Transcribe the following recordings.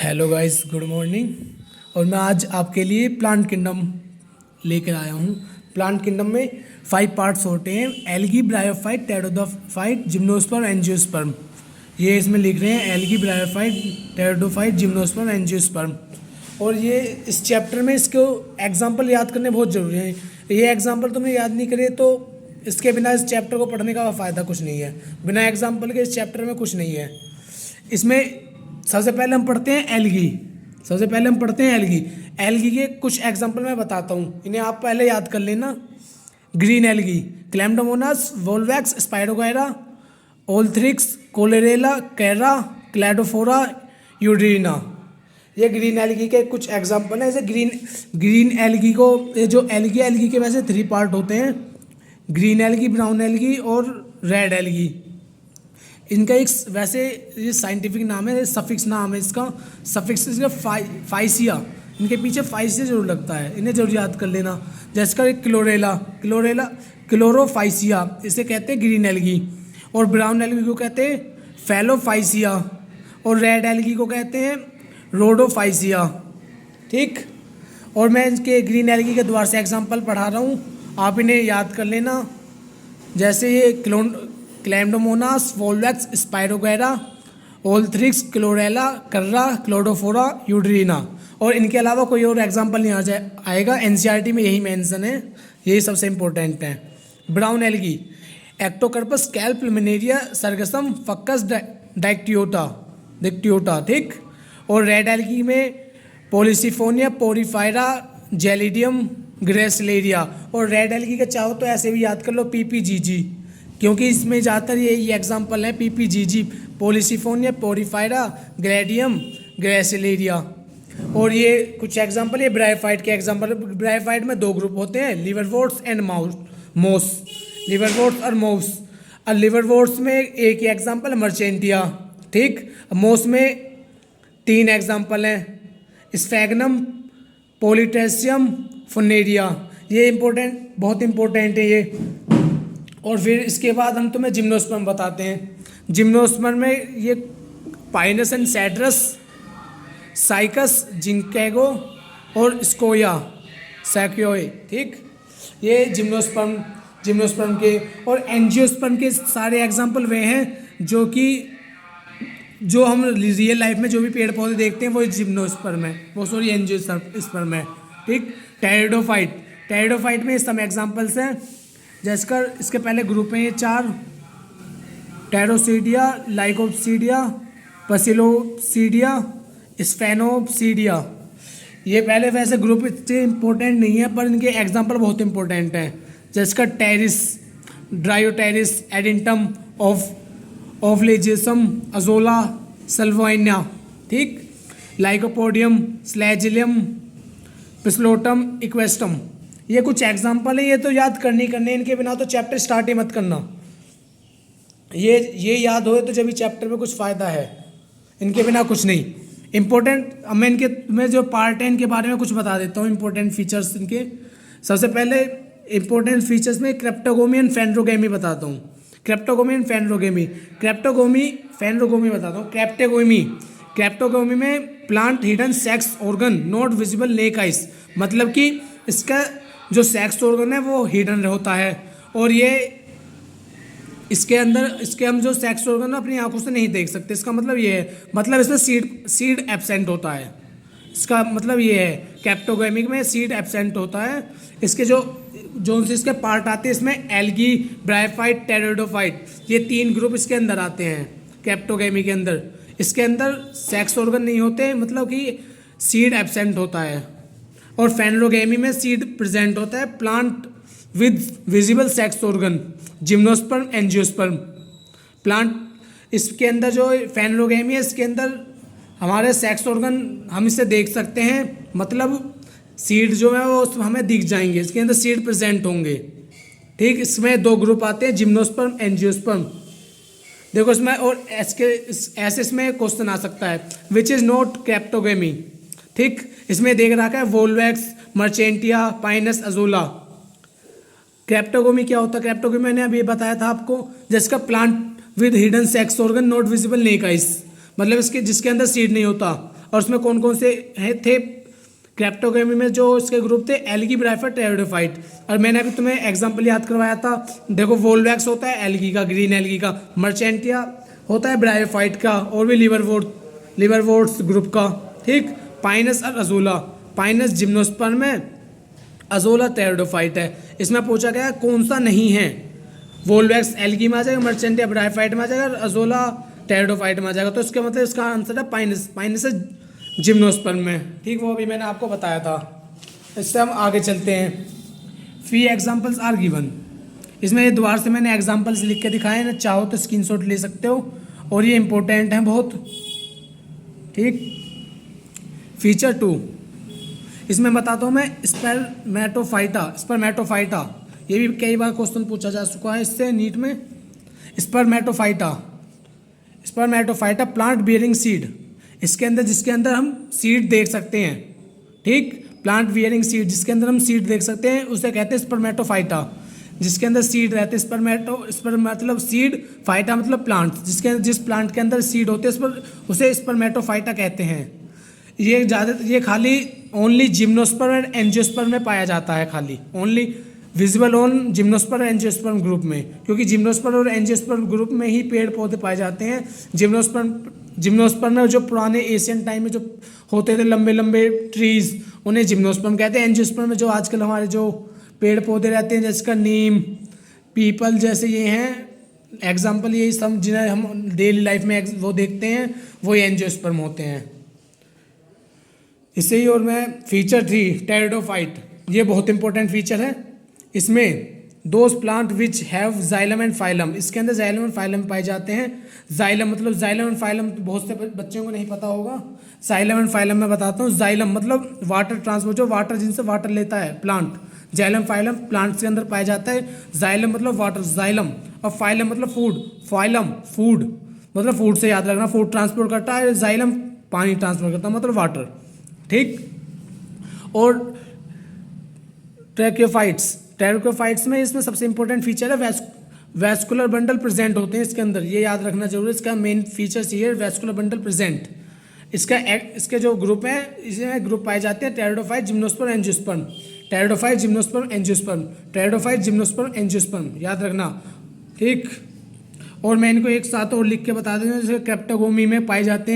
Hello guys, good morning. और मैं आज आपके लिए प्लांट किंगडम लेकर आया हूँ। प्लांट किंगडम में 5 पार्ट्स होते हैं: algae, bryophyte, pteridophyte, gymnosperm, angiosperm. ये इसमें लिख रहे हैं algae, bryophyte, pteridophyte, gymnosperm, angiosperm. और ये इस चैप्टर में इसको एग्जाम्पल याद करने बहुत ज़रूरी है। ये एग्जाम्पल तुमने याद नहीं करे तो इसके बिना इस चैप्टर को पढ़ने का फ़ायदा कुछ नहीं है। बिना एग्जाम्पल के इस चैप्टर में कुछ नहीं है। इसमें सबसे पहले हम पढ़ते हैं एल्गी। एल्गी के कुछ एग्जांपल मैं बताता हूँ, इन्हें आप पहले याद कर लेना। Green algae: Chlamydomonas, Volvox, Spirogyra, Ulothrix, Chlorella, Chara, Cladophora, Eudorina. ये ग्रीन एल्गी के कुछ एग्जांपल हैं। जैसे ग्रीन एल्गी को, ये जो एल्गी के वैसे 3 पार्ट होते हैं: ग्रीन एल्गी, ब्राउन एल्गी और रेड एल्गी। इनका एक वैसे ये साइंटिफिक नाम है, सफिक्स नाम है इसका। सफिक्स इसका फाइसिया, इनके पीछे फाइसिया जरूर लगता है, इन्हें जरूर याद कर लेना। जैसे का क्लोरोफाइसिया, इसे कहते हैं ग्रीन एल्गी। और ब्राउन एल्गी को कहते हैं फैलोफाइसिया। और रेड एल्गी को कहते हैं रोडोफाइसिया। ठीक। और मैं इनके ग्रीन एल्गी के द्वारा से एग्जाम्पल पढ़ा रहा हूँ, आप इन्हें याद कर लेना। जैसे ये क्लैम्डोमोनास, वोल्वैक्स, स्पाइरोगैरा, ओल्थ्रिक्स, क्लोरेला, कर्रा, क्लोडोफोरा, यूड्रीना। और इनके अलावा कोई और एग्जांपल नहीं आएगा। एनसीईआरटी में यही मेंशन है, यही सबसे इंपॉर्टेंट है। Brown algae: Ectocarpus, kelp, Plumeria, Sargassum, Fucus, Dictyota. ठीक। और रेड एल्गी में पॉलिसिफोनिया, पोरीफायरा, जेलिडियम, ग्रेसिलेरिया। और रेड एल्गी के चाहो तो ऐसे भी याद कर लो, पीपीजीजी, क्योंकि इसमें ज़्यादातर ये एग्जाम्पल है पीपीजीजी, पोलिसिफोनिया, पोरीफायरा, ग्रेडियम, ग्रेसिलेरिया। और ये कुछ एग्जाम्पल है ब्रायोफाइट के एग्जाम्पल। ब्रायोफाइट में 2 ग्रुप होते हैं: लिवरवोर्ट्स एंड मोस। लिवरवोर्ट्स और मोस। और लिवरवोर्ट्स में एक ही एग्जाम्पल है, मर्चेंटिया। ठीक। मोस में 3 एग्जाम्पल हैं: स्फैग्नम, पोलिटेसियम, फुनेरिया। ये बहुत इंपॉर्टेंट है ये। और फिर इसके बाद हम तुम्हें जिम्नोस्पर्म बताते हैं। जिम्नोस्पर्म में ये पाइनस एंड सैड्रस, साइकस, जिंकैगो और स्कोया सैक्योए। ठीक। ये जिम्नोस्पर्म के। और एंजियोस्पर्म के सारे एग्जाम्पल वे हैं जो हम रियल लाइफ में जो भी पेड़ पौधे देखते हैं वो जिम्नोस्पर्म है, वो सॉरी एंजियोस्पर्म है। ठीक। टेरिडोफाइट में सब एग्जाम्पल्स हैं। जैसे इसके पहले ग्रुप हैं ये 4: टेरोसीडिया, लाइकोप्सीडिया, पसिलोप्सीडिया, स्फेनोप्सीडिया। ये पहले वैसे ग्रुप इतने इंपॉर्टेंट नहीं है, पर इनके एग्जाम्पल बहुत इंपॉर्टेंट हैं। जैसे का टेरिस, ड्रायोटेरिस, एडिंटम, ऑफलेजिसम, अजोला, सल्वाइना। ठीक। लाइकोपोडियम, स्लैजिलियम, पिस्लोटम, इक्वेस्टम। ये कुछ एग्जाम्पल है, ये तो याद करने इनके बिना तो चैप्टर स्टार्ट ही मत करना। ये याद हो तो जब चैप्टर में कुछ फ़ायदा है, इनके बिना कुछ नहीं। इंपॉर्टेंट मैं मैं जो पार्ट है इनके बारे में कुछ बता देता हूँ, इंपॉर्टेंट फीचर्स इनके। सबसे पहले इंपॉर्टेंट फीचर्स में क्रेप्टोगोमी एंड फेनरोगेमी बताता हूँ। क्रेप्टोगोमी बताता हूँ। क्रेप्टोगोमी में plant hidden sex organ not visible neck eyes, मतलब कि इसका जो सेक्स ऑर्गन है वो हिडन होता है। और ये इसके हम जो सेक्स ऑर्गन है अपनी आंखों से नहीं देख सकते। इसका मतलब ये है, मतलब इसमें सीड एब्सेंट होता है। इसका मतलब ये है, क्रेप्टोगोमी में सीड एब्सेंट होता है। इसके जो इसके पार्ट आते हैं इसमें एल्गी, ब्रायोफाइट, टेरिडोफाइट, ये 3 ग्रुप इसके अंदर आते हैं क्रेप्टोगोमी के अंदर। इसके अंदर सेक्स ऑर्गन नहीं होते, मतलब कि सीड एब्सेंट होता है। और फेनरोगेमी में सीड प्रेजेंट होता है। Plant with visible sex organ, gymnosperm, angiosperm. Plant इसके अंदर जो फेनरोगेमी है, इसके अंदर हमारे सेक्स ऑर्गन हम इसे देख सकते हैं, मतलब सीड जो है वो हमें दिख जाएंगे, इसके अंदर सीड प्रेजेंट होंगे। ठीक। इसमें 2 ग्रुप आते हैं, जिम्नोस्पर्म, एंजियोस्पर्म। देखो इसमें और ऐसे इसमें क्वेश्चन आ सकता है, विच इज नॉट क्रेप्टोगोमी। ठीक। इसमें देख रखा है वोल्वैक्स, मर्चेंटिया, पाइनस, अजोला। क्रेप्टोगोमी क्या होता है? क्रेप्टोगोमी मैंने अभी बताया था आपको, जिसका plant with hidden sex organ not visible neck eyes, मतलब इसके जिसके अंदर सीड नहीं होता। और उसमें कौन कौन से थे क्रिप्टोग्राफी में जो इसके ग्रुप थे, एल्गी, ब्राइफाइट, टेरिडोफाइट। और मैंने अभी तुम्हें एग्जांपल याद करवाया था, देखो वोल्वैक्स होता है एल्गी का, ग्रीन एल्गी का, मर्चेंटिया होता है ब्राइफाइट का, और भी लिवरवोर्ट्स ग्रुप का, ठीक। पाइनस और अजोला, पाइनस जिम्नोस्पर्म है, अजोला टेरिडोफाइट है। इसमें पूछा गया कौन सा नहीं है, वोल्वैक्स एल्गी में आ जाएगा, मर्चेंटिया ब्राइफाइट में आ जाएगा, और अजोला टेरिडोफाइट में आ जाएगा। तो इसका मतलब इसका आंसर है पाइनस, पाइनस जिम्नोस्पर्म में, ठीक। वो अभी मैंने आपको बताया था। इससे हम आगे चलते हैं। फी एग्जाम्पल्स आर गिवन, इसमें ये दोबारा से मैंने एग्जाम्पल्स लिख के दिखाए हैं, चाहो तो स्क्रीनशॉट ले सकते हो, और ये इंपॉर्टेंट हैं बहुत, ठीक। फीचर 2, इसमें बताता हूँ मैं स्पर्मेटोफाइटा, स्पर्मेटोफाइटा, ये भी कई बार क्वेश्चन पूछा जा चुका है इससे नीट में। Spermatophyta, Spermatophyta plant bearing seed, इसके अंदर जिसके अंदर हम सीड देख सकते हैं, ठीक। प्लांट बियरिंग सीड, जिसके अंदर हम सीड देख सकते हैं, उसे कहते हैं स्पर्मेटोफाइटा, जिसके अंदर सीड रहते हैं। स्पर्म मतलब सीड, फाइटा मतलब प्लांट, जिस प्लांट के अंदर सीड होते हैं उसे स्पर्मेटोफाइटा कहते हैं। ये खाली ओनली जिम्नोस्पर्म एंड एंजियोस्पर्म में पाया जाता है, खाली ओनली विजिबल ऑन जिम्नोस्पर्म और एंजियोस्पर्म ग्रुप में, क्योंकि जिम्नोस्पर्म और एंजियोस्पर्म ग्रुप में ही पेड़ पौधे पाए जाते हैं। जिम्नोस्पर्म में जो पुराने एशियन टाइम में जो होते थे लंबे लंबे ट्रीज, उन्हें जिम्नोस्पर्म कहते हैं। एंजियोस्पर्म में जो आजकल हमारे जो पेड़ पौधे रहते हैं, जैसे का नीम, पीपल जैसे ये हैं एग्जाम्पल, यही सब जिन्हें हम डेली लाइफ में वो देखते हैं, वो एंजियोस्पर्म होते हैं। इससे ही और मैं फीचर 3 टेरिडोफाइट, ये बहुत इंपॉर्टेंट फीचर है। इसमें those plant which have xylem and phylum, इसके अंदर जाइलम एंड फाइलम पाए जाते हैं। जाइलम मतलब जाइलम एंड फाइलम बहुत से बच्चों को नहीं पता होगा। जाइलम एंड फाइलम मैं बताता हूँ। जाइलम मतलब वाटर ट्रांसपोर्ट, जो वाटर जिनसे वाटर लेता है प्लांट, जाइलम फाइलम प्लांट के अंदर पाया जाता है। जाइलम मतलब वाटर, जाइलम, और फाइलम मतलब फूड, फाइलम फूड मतलब फूड से याद रखना, फूड ट्रांसपोर्ट करता है। जाइलम पानी ट्रांसपोर्ट करता है मतलब वाटर, ठीक। और ट्रैकोफाइट्स में इसमें सबसे इंपॉर्टेंट फीचर है वैस्कुलर बंडल प्रेजेंट होते हैं इसके अंदर, ये याद रखना जरूरी है। इसका मेन फीचर्स ये है, वैस्कुलर बंडल प्रेजेंट। इसके जो ग्रुप हैं, इसमें ग्रुप पाए जाते हैं pteridophyte, gymnosperm, angiosperm, pteridophyte, gymnosperm, angiosperm, pteridophyte, gymnosperm, angiosperm, याद रखना, ठीक। और मैं इनको एक साथ और लिख के बता देता हूँ। जैसे क्रिप्टोगोमी में पाए जाते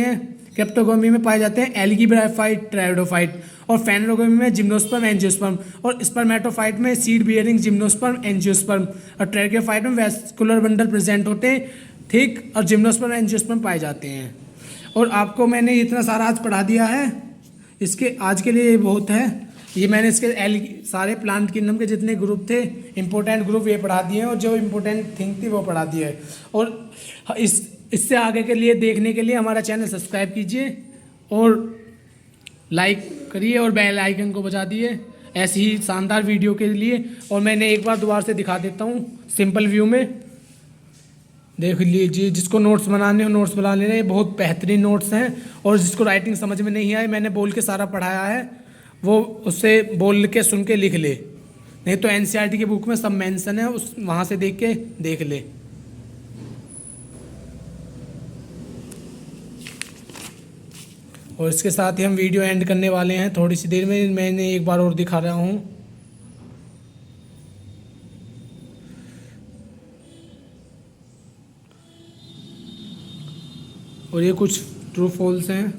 हैं एल्गी, ब्राइफाइट, टेरिडोफाइट, और फेनोगोमी में जिम्नोस्पर्म, एंजियोस्पर्म, और स्पर्मेटोफाइट में सीड बियरिंग जिम्नोस्पर्म, एंजियोस्पर्म, और ट्रैकोफाइट में वैस्कुलर बंडल प्रेजेंट होते हैं, ठीक। और जिम्नोस्पर्म, एंजियोस्पर्म पाए जाते हैं। और आपको मैंने इतना सारा आज पढ़ा दिया है, इसके आज के लिए ये बहुत है। ये मैंने इसके सारे प्लांट किंगडम के जितने ग्रुप थे, इंपॉर्टेंट ग्रुप ये पढ़ा दिए हैं, और जो इंपॉर्टेंट थिंग थी वो पढ़ा दिया है। और इससे आगे के लिए देखने के लिए हमारा चैनल सब्सक्राइब कीजिए और लाइक करिए और बेल आइकन को बजा दिए ऐसी ही शानदार वीडियो के लिए। और मैंने एक बार दोबारा से दिखा देता हूँ सिंपल व्यू में, देख लीजिए। जिसको नोट्स बनाने हो नोट्स बना ले रहे हैं, बहुत बेहतरीन नोट्स हैं। और जिसको राइटिंग समझ में नहीं आए, मैंने बोल के सारा पढ़ाया है, वो उससे बोल के सुन के लिख ले, नहीं तो एनसीईआरटी की बुक में सब मेंशन है, उस वहाँ से देख के देख ले। और इसके साथ ही हम वीडियो एंड करने वाले हैं थोड़ी सी देर में। मैंने एक बार और दिखा रहा हूँ। और ये कुछ ट्रू फॉल्स हैं।